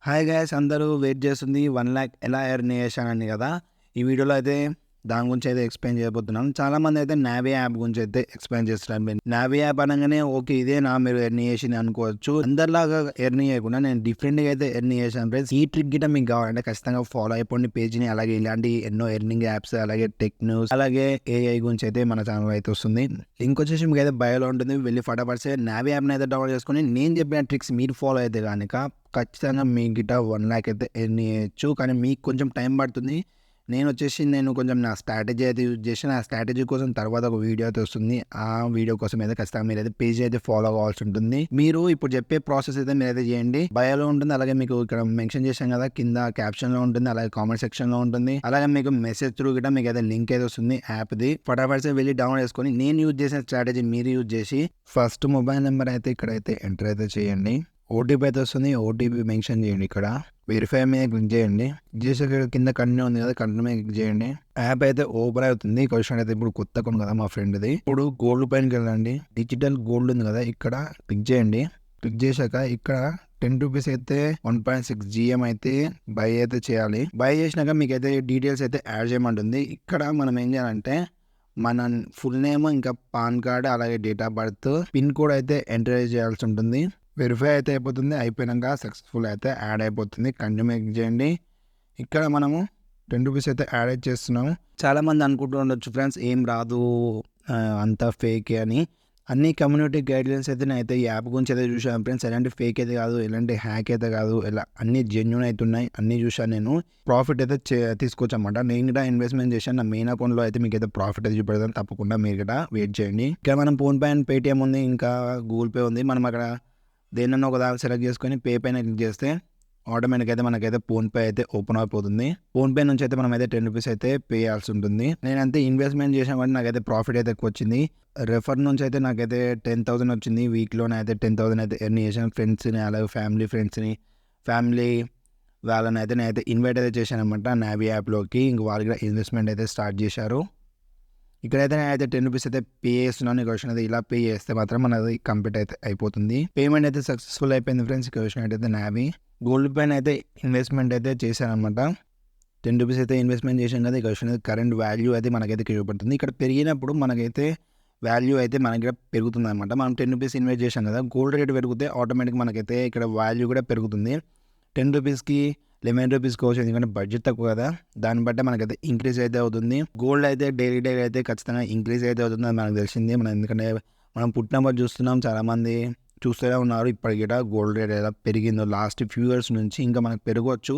Hi guys, అందరూ wait చేస్తుంది 1,00,000 ఎలా ఎర్న్ చేశానని కదా. ఈ వీడియోలో అయితే దాని గురించి అయితే ఎక్స్ప్లెయిన్ చేయబోతున్నాను. చాలామంది అయితే నావీ యాప్ గురించి అయితే ఎక్స్ప్లెయిన్ చేస్తున్నారు. నావీ యాప్ అనగానే ఓకే ఇదేనా మీరు ఎర్న్ చేసింది అనుకోవచ్చు. అందరిలాగా ఎర్న్ చేయకుండా నేను డిఫరెంట్గా అయితే ఎర్న్ చేశాను ఫ్రెండ్స్. ఈ ట్రిక్ గిట్ట మీకు కావాలంటే ఖచ్చితంగా ఫాలో అయిపోండి పేజ్ని. అలాగే ఇలాంటి ఎన్నో ఎర్నింగ్ యాప్స్, అలాగే టెక్ న్యూస్, అలాగే ఏఐ గురించి అయితే మన ఛానల్ అయితే వస్తుంది. లింక్ వచ్చేసి మీకు అయితే బయోలో ఉంటుంది. వెళ్ళి ఫటాఫట్ నావీ యాప్ని అయితే డౌన్లోడ్ చేసుకొని నేను చెప్పిన ట్రిక్స్ మీరు ఫాలో అయితే కనుక ఖచ్చితంగా మీ గిట్ట 1,00,000 అయితే ఎర్న్ చేయొచ్చు. కానీ మీకు కొంచెం టైం పడుతుంది. నేను కొంచెం నా స్ట్రాటజీ అయితే యూజ్ చేసి, ఆ స్ట్రాటజీ కోసం తర్వాత ఒక వీడియో అయితే వస్తుంది. ఆ వీడియో కోసం అయితే ఖచ్చితంగా మీరైతే పేజ్ అయితే ఫాలో కావాల్సి ఉంటుంది. మీరు ఇప్పుడు చెప్పే ప్రాసెస్ అయితే మీరైతే చేయండి. బయోలో ఉంటుంది, అలాగే మీకు ఇక్కడ మెన్షన్ చేశాం కదా కింద క్యాప్షన్ లో ఉంటుంది, అలాగే కామెంట్ సెక్షన్ లో ఉంటుంది, అలాగే మీకు మెసేజ్ త్రూ గిట్ట మీకు అయితే లింక్ అయితే వస్తుంది యాప్ ది. ఫటాఫట్ వెళ్ళి డౌన్లోడ్ చేసుకొని నేను యూజ్ చేసిన స్ట్రాటజీ మీరు యూజ్ చేసి ఫస్ట్ మొబైల్ నెంబర్ అయితే ఇక్కడైతే ఎంటర్ అయితే చేయండి. ఓటీపీ అయితే వస్తుంది. ఓటీపీ మెన్షన్ చేయండి. ఇక్కడ వెరిఫై మీద క్లిక్ చేయండి. చేసే కింద కంటిన్యూ ఉంది కదా, కంటిన్యూ మీద క్లిక్ చేయండి. యాప్ అయితే ఓపెన్ అవుతుంది. క్వశ్చన్ అయితే ఇప్పుడు కొత్త కొను కదా మా ఫ్రెండ్ది. ఇప్పుడు గోల్డ్ పైనకి వెళ్ళండి. డిజిటల్ గోల్డ్ ఉంది కదా, ఇక్కడ క్లిక్ చేయండి. క్లిక్ చేశాక ఇక్కడ 10 రూపీస్ అయితే 1.6 GM అయితే బై అయితే చేయాలి. బై చేసినాక మీకు అయితే డీటెయిల్స్ అయితే యాడ్ చేయమంటుంది. ఇక్కడ మనం ఏం చేయాలంటే మన ఫుల్ నేమ్, ఇంకా పాన్ కార్డ్, అలాగే date of birth, pin code అయితే ఎంటర్ చేయాల్సి ఉంటుంది. వెరిఫై అయితే అయిపోతుంది. అయిపోయాక సక్సెస్ఫుల్ అయితే యాడ్ అయిపోతుంది. కంటిన్యూ చేయండి. ఇక్కడ మనము 10 రూపీస్ అయితే యాడ్ చేస్తున్నాము. చాలామంది అనుకుంటూ ఉండొచ్చు ఫ్రెండ్స్ ఏం రాదు, అంతా ఫేక్ అని. అన్ని కమ్యూనిటీ గైడ్లైన్స్ అయితే నేనైతే ఈ యాప్ గురించి అయితే చూసాను ఫ్రెండ్స్. ఎలాంటి ఫేక్ అయితే కాదు, ఎలాంటి హ్యాక్ అయితే కాదు, ఇలా అన్ని జెన్యూన్ అయితే ఉన్నాయి. అన్ని చూసాను నేను. ప్రాఫిట్ అయితే తీసుకోవచ్చు అనమాట. నేను కూడా ఇన్వెస్ట్మెంట్ చేశాను. నా మెయిన్ అకౌంట్లో అయితే మీకు అయితే ప్రాఫిట్ అయితే చూపెడతాను. తప్పకుండా మీరు కూడా వెయిట్ చేయండి. ఇక్కడ మనం ఫోన్పే అండ్ పేటిఎం ఉంది, ఇంకా గూగుల్ పే ఉంది. మనం అక్కడ దేనన్నా ఒక దాన్ని సెలెక్ట్ చేసుకొని పే పైన క్లిక్ చేస్తే ఆటోమేటిక్ అయితే మనకైతే ఫోన్పే అయితే ఓపెన్ అయిపోతుంది. ఫోన్పే నుంచి అయితే మనం అయితే 10 రూపీస్ అయితే పే చేయాల్సి ఉంటుంది. నేనంతే ఇన్వెస్ట్మెంట్ చేసాను కాబట్టి నాకైతే ప్రాఫిట్ అయితే ఎక్కువ వచ్చింది. రెఫర్ నుంచి అయితే నాకైతే 10,000 వచ్చింది. వీక్లోనే అయితే 10,000 అయితే ఎర్న్ చేశాను. ఫ్రెండ్స్ని, అలాగే ఫ్యామిలీ వాళ్ళని అయితే నేనైతే ఇన్వైట్ అయితే చేశాను అనమాట నావీ యాప్లోకి. ఇంక వాళ్ళు కూడా ఇన్వెస్ట్మెంట్ అయితే స్టార్ట్ చేశారు. ఇక్కడైతే నేనైతే 10 రూపీస్ అయితే పే చేస్తున్నాను. ఈ క్వశ్చన్ అయితే ఇలా పే చేస్తే మాత్రం మనది కంప్లీట్ అయితే అయిపోతుంది. పేమెంట్ అయితే సక్సెస్ఫుల్ అయిపోయింది ఫ్రెండ్స్. ఈ క్వశ్చన్ అయితే నావీ గోల్డ్ పైన అయితే ఇన్వెస్ట్మెంట్ అయితే చేశాను అనమాట. 10 రూపీస్ అయితే ఇన్వెస్ట్మెంట్ చేసాం కదా. ఈ క్వశ్చన్ అయితే కరెంట్ వాల్యూ అయితే మనకైతే చూపడుతుంది. ఇక్కడ పెరిగినప్పుడు మనకైతే వాల్యూ అయితే మనకి పెరుగుతుంది అనమాట. మనం 10 రూపీస్ ఇన్వెస్ట్ చేసాం కదా, గోల్డ్ రేట్ పెరిగితే ఆటోమేటిక్ మనకైతే ఇక్కడ వాల్యూ కూడా పెరుగుతుంది. 10 రూపీస్కి 11 రూపీస్ కోవచ్చు, ఎందుకంటే బడ్జెట్ తక్కువ కదా. దాన్ని బట్టి మనకైతే ఇంక్రీజ్ అయితే అవుతుంది. గోల్డ్ అయితే డైలీ అయితే ఖచ్చితంగా ఇంక్రీజ్ అయితే అవుతుంది, అది మనకు తెలిసింది. ఎందుకంటే మనం పుట్టినప్పుడు చూస్తున్నాం, చాలామంది చూస్తూనే ఉన్నారు. ఇప్పటికి గోల్డ్ రేట్ ఎలా పెరిగిందో లాస్ట్ ఫ్యూ ఇయర్స్ నుంచి, ఇంకా మనకు పెరగవచ్చు.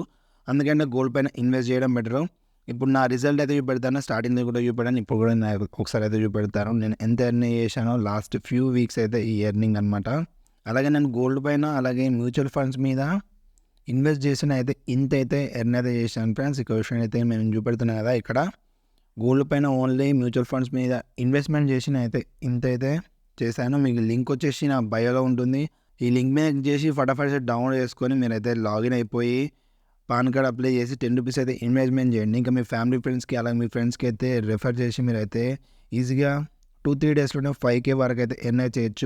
అందుకంటే గోల్డ్ పైన ఇన్వెస్ట్ చేయడం బెటర్. ఇప్పుడు నా రిజల్ట్ అయితే చూపెడతాను. స్టార్టింగ్ కూడా చూపెట్టాను, ఇప్పుడు కూడా నాకు ఒకసారి అయితే చూపెడతాను. నేను ఎంత ఎర్న్ చేశానో లాస్ట్ ఫ్యూ వీక్స్ అయితే ఈ ఎర్నింగ్ అనమాట. అలాగే నేను గోల్డ్ పైన, అలాగే మ్యూచువల్ ఫండ్స్ మీద ఇన్వెస్ట్ చేసిన అయితే ఇంత అయితే ఎర్న్ అయితే చేశాను ఫ్రెండ్స్. ఈ క్వశ్చన్ అయితే మేము చూపెడుతున్నాం కదా, ఇక్కడ గోల్డ్ పైన ఓన్లీ మ్యూచువల్ ఫండ్స్ మీద ఇన్వెస్ట్మెంట్ చేసిన అయితే ఇంత అయితే చేశాను. మీకు లింక్ వచ్చేసి నా బయోలో ఉంటుంది. ఈ లింక్ మీద చేసి ఫటాఫట్ డౌన్లోడ్ చేసుకొని మీరైతే లాగిన్ అయిపోయి పాన్ కార్డ్ అప్లై చేసి 10 రూపీస్ అయితే ఇన్వెస్ట్మెంట్ చేయండి. ఇంకా మీ ఫ్యామిలీ ఫ్రెండ్స్కి, అలాగే మీ ఫ్రెండ్స్కి అయితే రెఫర్ చేసి మీరైతే ఈజీగా 2-3 డేస్లోనే 5K వరకు అయితే ఎర్న్ చేయొచ్చు.